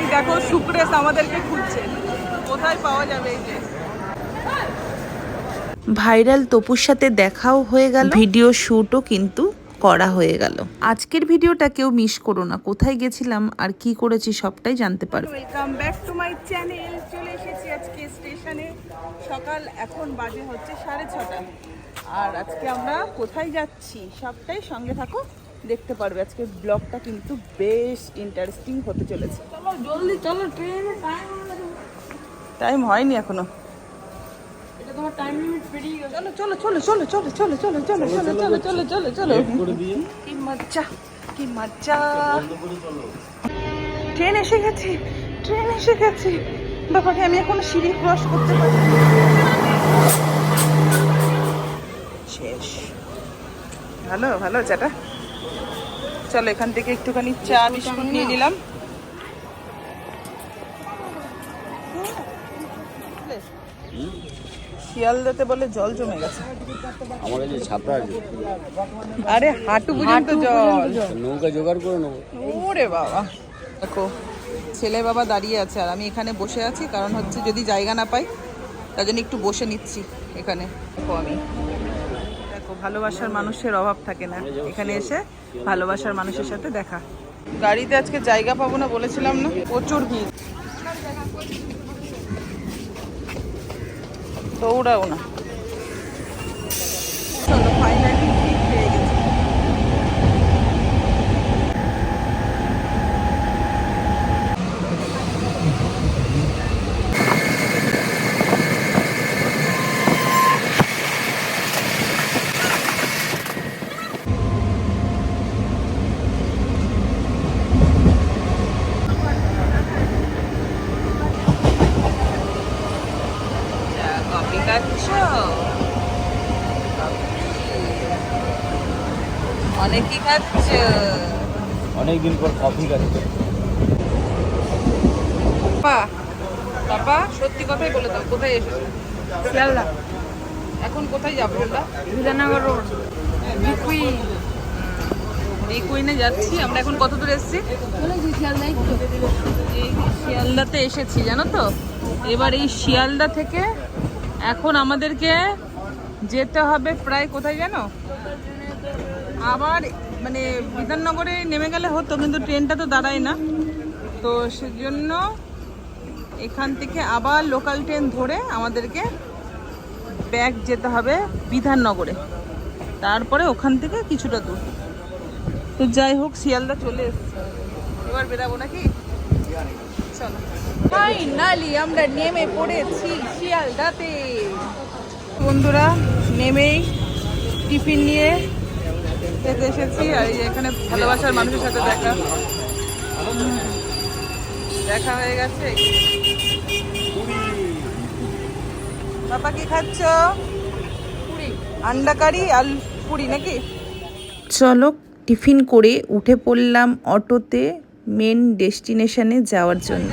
এই দেখো সুক্রেশ আমাদেরকে খুঁজছে, কোথায় পাওয়া যাবে এই যে। ভাইরাল তপুর সাথে দেখাও হয়ে গেল, ভিডিও শুটও কিন্তু করা হয়ে গেল। আজকের ভিডিওটা কেউ মিস করো না, কোথায় গেছিলাম আর কি করেছি সবটাই জানতে পারবে। Welcome back to my channel. চলে এসেছি আজকে স্টেশনে, সকাল এখন বাজে হচ্ছে 6:30। আর আজকে আমরা কোথায় যাচ্ছি সবটাই সঙ্গে থাকো, দেখতে পারবে। আজকে ব্লগটা কিন্তু বেশ ইন্টারেস্টিং হতে চলেছে। চলো জলদি চলো, ট্রেনে টাইম হয়নি এখনো। তোমার টাইম লিমিট পেরিয়ে গেছে। চলো চলো চলো চলো চলো চলো চলো চলো চলো চলো চলো চলো চলো। কি মজা, কি মজা। ট্রেন এসে গেছে, ট্রেন এসে গেছে। বাবাকে আমি এখন সিঁড়ি ক্রস করতে পারি। শেষ। ভালো ভালো চাটা। চলো এখান থেকে একটুখানি চা বিস্কুট নিয়ে নিলাম। শিয়ালদাতে বলে জল জমে গেছে। আমার কাছে ছাতা আছে, আরে হাঁটু পর্যন্ত জল। নৌকা জোগাড় করে নেবো। ওরে বাবা, দেখো ছেলে বাবা দাঁড়িয়ে আছে আর আমি এখানে বসে আছি, কারণ হচ্ছে যদি জায়গা না পাই তার জন্য একটু বসে নিচ্ছি এখানে। দেখো আমি, দেখো ভালোবাসার মানুষের অভাব থাকে না, এখানে এসে ভালোবাসার মানুষের সাথে দেখা। গাড়িতে আজকে জায়গা পাবো না বলেছিলাম না, প্রচুর ভিড়। দৌড়াও না। চলো ফাইনালি ঠিক পেয়ে গেছি। কফি খাচ্ছ? অনেকই খাচ্ছ। অনেকদিন পর কফি খাচ্ছি। বাবা সত্যি কথাই বলে দাও, কোথায় এসেছো? শিয়ালদা। এখন কোথায় যাবো আমরা? বিধাননগর রোড, রিকুইনে যাচ্ছি আমরা। এখন কত দূর এসেছি? এই শিয়ালদাতে এসেছি জানো তো। এবার এই শিয়ালদা থেকে এখন আমাদেরকে যেতে হবে প্রায় কোথায় জানো, আবার মানে বিধাননগরে নেমে গেলে হতো, কিন্তু ট্রেনটা তো দাঁড়ায় না, তো সেজন্য এখান থেকে আবার লোকাল ট্রেন ধরে আমাদেরকে ব্যাক যেতে হবে বিধাননগরে, তারপরে ওখান থেকে কিছুটা দূর। তো যাই হোক শিয়ালদা চলে এসেছি, এবার বেরাবো নাকি? চলো ফাইনালি আমরা নেমে পড়েছি শিয়ালদাতে। বন্ধুরা নেমেই টিফিন নিয়ে খেতে এসেছি, আর এই এখানে ভালোবাসার মানুষের সাথে দেখা হয়ে গেছে। বাবা কি খাচ্ছ? পুরি, আন্ডা কারি আর পুরি নাকি? চলো টিফিন করে উঠে পড়লাম অটোতে মেন ডেস্টিনেশনে যাওয়ার জন্য।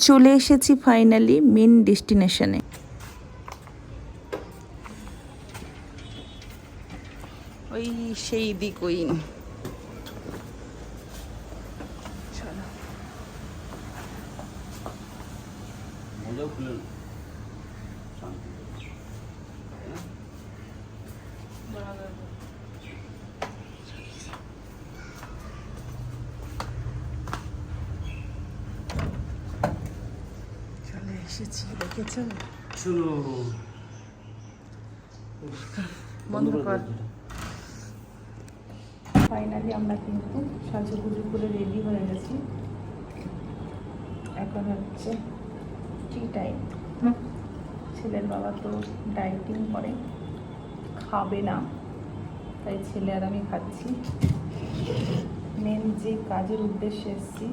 চলে এসেছি ফাইনালি মেন ডেস্টিনেশনে। ওই সেই দিক ওই। চলে এসেছি, দেখেছো? চলো বন্ধ কর। ফাইনালি আমরা কিন্তু সাজুগুজু করে রেডি হয়ে গেছি। এখন হচ্ছে টি টাইম। ছেলের বাবা তো ডায়েটিং করে, খাবে না, তাই ছেলে আর আমি খাচ্ছি। মেন যে কাজের উদ্দেশ্যে এসেছি,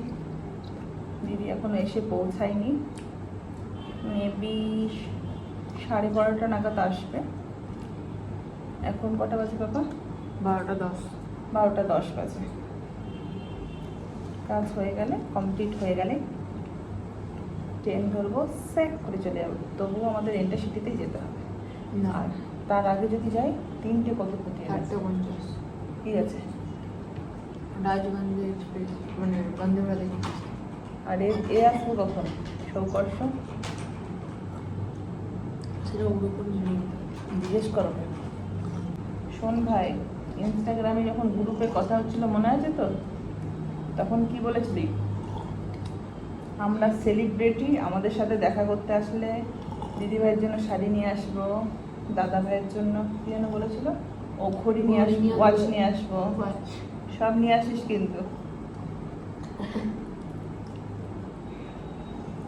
দিদি এখনো এসে পৌঁছায়নি, মেবি 12:30 নাগাদ আসবে। এখন কটা বাজে বাবা? 12:10। 12:10 বাজে। কাজ হয়ে গেলে, কমপ্লিট হয়ে গেলে ট্রেন ধরবো, স্যাক করে চলে যাবো। তবুও আমাদের ইন্টারসিটিতেই যেতে হবে। আর তার আগে যদি যাই 3টে কত ক্ষতি আছে? 4:50। ঠিক আছে, রাজগঞ্জে এক্সপ্রেস মানে বন্দে ভারত এক্সপ্রেস। আর এ আসবো কখন সৌকর্ষ সেটা ওর উপর জিজ্ঞেস করো। শোন ভাই, ইনস্টাগ্রামে যখন গ্রুপে কথা হচ্ছিল মনে আছে তো, তখন কি বলেছিলি? আমরা সেলিব্রিটি, আমাদের সাথে দেখা করতে আসলে দিদি ভাইয়ের জন্য শাড়ি নিয়ে আসবো, দাদা ভাইয়ের জন্য কি যেন বলেছিল, ও ঘড়ি নিয়ে আসবো, ওয়াচ নিয়ে আসবো, সব নিয়ে আসিস কিন্তু।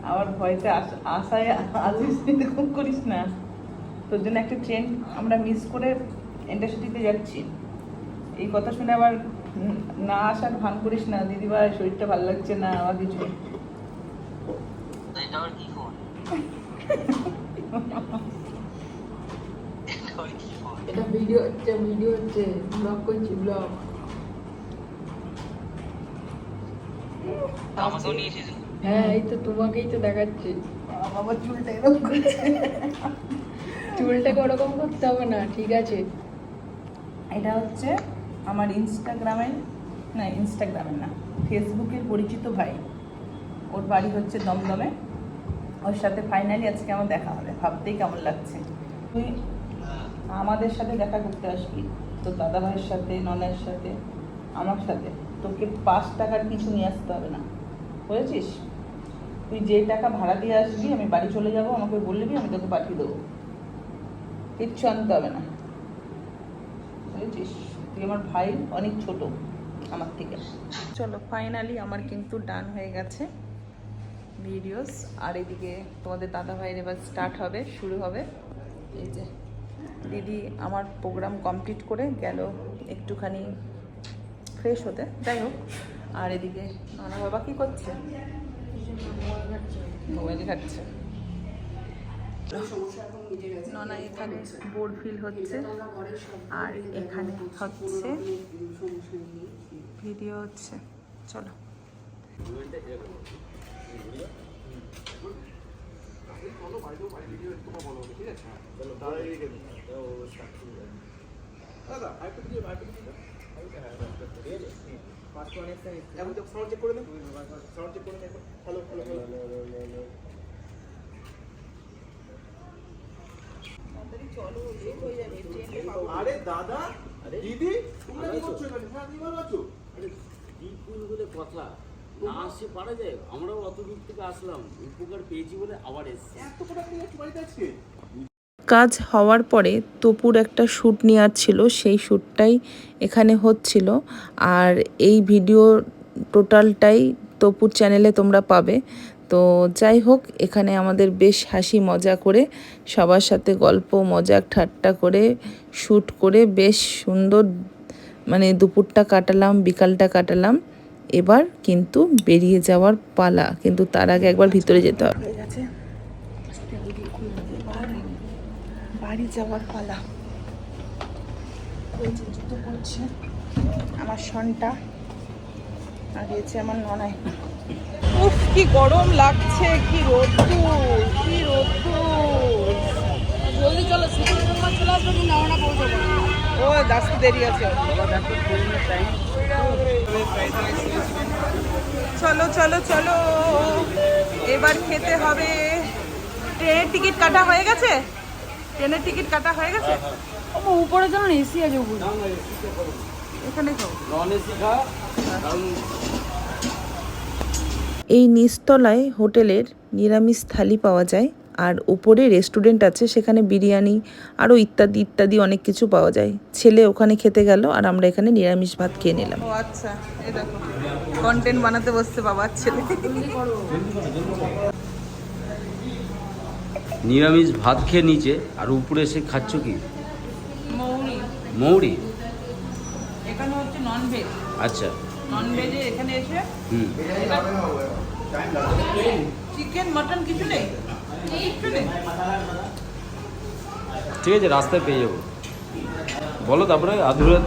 আবার ভয়তে আশায় আসিস, এরকম করিস না। তোর জন্য একটা ট্রেন আমরা মিস করে ইন্টারসিটিতে যাচ্ছি। এই কথা শুনে আবার না আসার ভান করিস না, দিদিভাই শরীরটা ভালো লাগছে না আবার কিছু। এটা ভিডিও হচ্ছে ব্লগ করছি, ব্লগ। হ্যাঁ, এই তো তোমাকেই তো দেখাচ্ছি। আমার চুলটা এরকম করছে। চুলটাকে ওরকম করতে হবে না, ঠিক আছে? এটা হচ্ছে আমার ইনস্টাগ্রামের না, ফেসবুকের পরিচিত ভাই। ওর বাড়ি হচ্ছে দমদমে। ওর সাথে ফাইনালি আজকে আমার দেখা হবে, ভাবতেই কেমন লাগছে। তুই আমাদের সাথে দেখা করতে আসবি, তোর দাদা ভাইয়ের সাথে, ননের সাথে, আমার সাথে। তোকে 5 টাকার কিছু নিয়ে আসতে হবে না, বুঝেছিস? তুই যে টাকা ভাড়া দিয়ে আসবি, আমি বাড়ি চলে যাব, আমাকে বলবি, আমি তোকে পাঠিয়ে দেবো। কিচ্ছু আনতে হবে না, বুঝেছিস? তুই আমার ভাই, অনেক ছোট আমার থেকে। চলো, ফাইনালি আমার কিন্তু ডান হয়ে গেছে ভিডিওস। আর এদিকে তোমাদের দাদা ভাইয়ের এবার স্টার্ট হবে, শুরু হবে। এই যে দিদি আমার প্রোগ্রাম কমপ্লিট করে গেল একটুখানি ফ্রেশ হতে, যাই হোক। আর এদিকে নানা বাবা কি করছে? মোবাইল ঘাটছে। ননা এখানে বোর ফিল হচ্ছে, আর এখানে হচ্ছে ভিডিও হচ্ছে। চলো। আরে দাদা, দিদি, তোমরা কি করছো এখানে? হ্যাঁ, তুমি ভালো আছো? বলে কথা না আসে পারা যায়। আমরাও অত দূর থেকে আসলাম, উপকার পেয়েছি বলে আবার এসছি। এত করে আপনি একটু বাড়িতে আজকে? কাজ হওয়ার পরে তপুর একটা শ্যুট নেওয়ার ছিল, সেই শ্যুটটাই এখানে হচ্ছিল। আর এই ভিডিও টোটালটাই তপুর চ্যানেলে তোমরা পাবে। তো যাই হোক, এখানে আমাদের বেশ হাসি মজা করে সবার সাথে গল্প মজাক ঠাট্টা করে শ্যুট করে বেশ সুন্দর মানে দুপুরটা কাটালাম, বিকালটা কাটালাম। এবার কিন্তু বেরিয়ে যাওয়ার পালা, কিন্তু তার আগে একবার ভিতরে যেতে হবে। হয়ে গেছে, বাড়ি যাওয়ার পালা। ওই যে জুতো পড়ছে আমার সনটা, আর গিয়েছে আমার ননাই। উফ, কি গরম লাগছে, কি রোদ্দুর, কি রোদ্দুর। জলদি চলো, সিকিউরিটি রুমে চলে আসবে, কিন্তু আমরা পৌঁছাবো। ও আসতে দেরি আছে। চলো চলো চলো, এবার খেতে হবে। ট্রেনের টিকিট কাটা হয়ে গেছে? ট্রেনের টিকিট কাটা হয়ে গেছে? উপরে যেমন এসি আছে উপরে, এখানে খাও। নন এসি খা, কারণ এই নিচতলায় হোটেলের নিরামিষ থালি পাওয়া যায়, আর উপরে রেস্টুরেন্ট আছে, সেখানে বিরিয়ানি আরও ইত্যাদি ইত্যাদি অনেক কিছু পাওয়া যায়। ছেলে ওখানে খেতে গেল, আর আমরা এখানে নিরামিষ ভাত খেয়ে নিলাম। ও আচ্ছা, এই দেখো কন্টেন্ট বানাতে বসছে বাবার ছেলে। নিরামিষ ভাত খেয়ে নিচে, আর উপরে এসে খাচ্ছ কি? মৌরি। মৌরি? এখানে হচ্ছে ননভেজ। আচ্ছা। ননভেজে এখানে এসে হুম। চিকেন মটন কিছু নেই, কিছু নেই। ঠিক আছে, রাস্তায় পেয়ে যাবো। বলো তারপরে আধুরা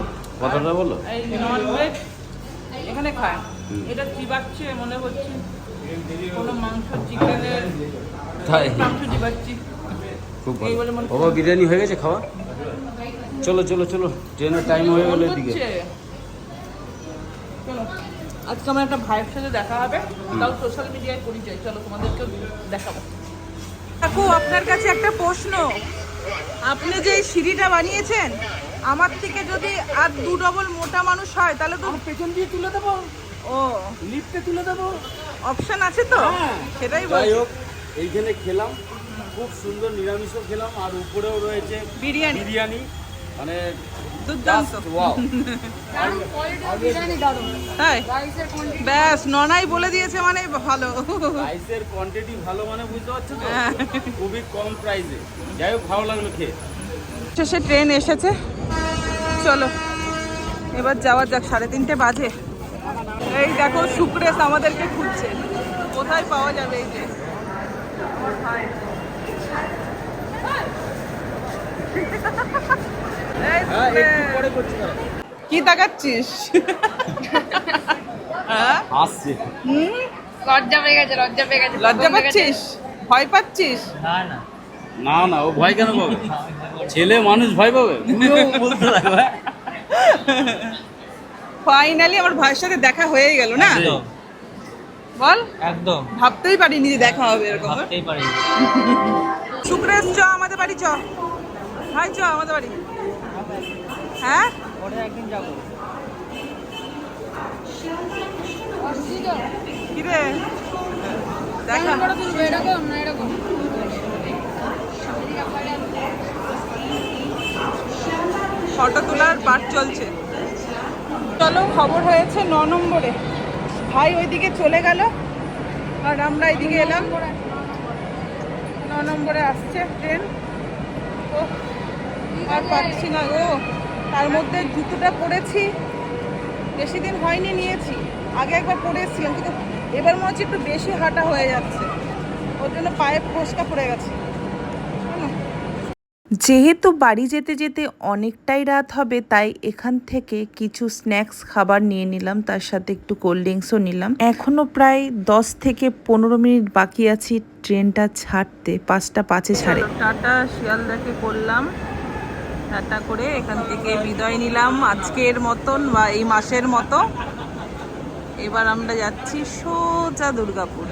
কথাটা বলো। এই ননভেজ এখানে খায়, এটা চিবাচ্ছে মনে হচ্ছে কোনো মাংস, চিকেনের তাই? মাংস চিবাচ্ছি। খুব এই বলে ভালো। মনে বাবা বিরিয়ানি হয়ে গেছে খাওয়া? চলো চলো চলো, ট্রেনের টাইম হয়ে গেল এদিকে। চলো আজকে আমার একটা ভাইয়ের সাথে দেখা হবে, তাও সোশ্যাল মিডিয়ায় পরিচয়। চলো তোমাদেরকে দেখাবো। কাকু, আপনার কাছে একটা প্রশ্ন। আপনি যে এই সিঁড়িটা বানিয়েছেন, আমার থেকে যদি আর 2 ডবল মোটা মানুষ হয় তাহলে তো পেছন দিয়ে তুলে দেবো, ও লিফটে তুলে দেবো। অপশন আছে তো, হ্যাঁ। সেটাই যাই বলছি। হোক, এইখানে খেলাম, খুব সুন্দর নিরামিষও খেলাম, আর উপরেও রয়েছে বিরিয়ানি বিরিয়ানি, মানে দুর্দান্ত। just wow। তাই ব্যাস, ননাই বলে দিয়েছে মানে ভালো। রাইসের কোয়ান্টিটি ভালো, মানে বুঝতে পারছো তো, হ্যাঁ। খুবই কম প্রাইসে। যাই হোক, ভালো লাগলো খেয়ে। শেষে ট্রেন এসেছে, চলো এবার যাওয়া যাক। 3:30 বাজে। এই দেখো, সুক্রেশ আমাদেরকে খুঁজছে, কোথায় পাওয়া যাবে। এই যে আমার ভাই। এই সুক্রেশ। কি তাকাচ্ছিস? হ্যাঁ? আসছে লজ্জা পেয়ে গেছে, লজ্জা পেয়ে গেছে। লজ্জা পাচ্ছিস? ভয় পাচ্ছিস? না না, ও ভয় কেন পাবে? ছেলে মানুষ ভয় পাবে? তুমিও বলতে লাগবে। ফাইনালি আমার ভাইয়ের সাথে দেখা হয়ে গেল না? বল, একদম ভাবতেই পারিনি যে দেখা হবে এরকম। ভাবতেই পারি সুক্রেশ, চ আমাদের বাড়ি, চ ভাই, চ আমাদের বাড়ি। হ্যাঁ, পরে একদিন যাবো। কি রে দেখা? এরকম না, এরকম ফটো তোলার পাঠ চলছে। চলো, খবর হয়েছে 9 নম্বরে। ভাই ওইদিকে চলে গেল আর আমরা এইদিকে এলাম। 9 নম্বরে আসছে ট্রেন। ও আর পাচ্ছি না গো। তার মধ্যে জুতোটা পরেছি, বেশি দিন হয়নি নিয়েছি, আগে একবার পরে এসেছিলাম, কিন্তু এবার মনে হচ্ছে একটু বেশি হাঁটা হয়ে যাচ্ছে, ওর জন্য পায়ে ফোসকা পড়ে গেছে। যেহেতু বাড়ি যেতে যেতে অনেকটাই রাত হবে, তাই এখান থেকে কিছু স্ন্যাক্স খাবার নিয়ে নিলাম, তার সাথে একটু কোল্ড ড্রিঙ্কসও নিলাম। এখনও প্রায় 10 থেকে 15 মিনিট বাকি আছি ট্রেনটা ছাড়তে, 5টা 5-এ ছাড়ে। টাটা শিয়ালদাকে করলাম, টাটা করে এখান থেকে বিদায় নিলাম আজকের মতন বা এই মাসের মতো। এবার আমরা যাচ্ছি সোজা দুর্গাপুর।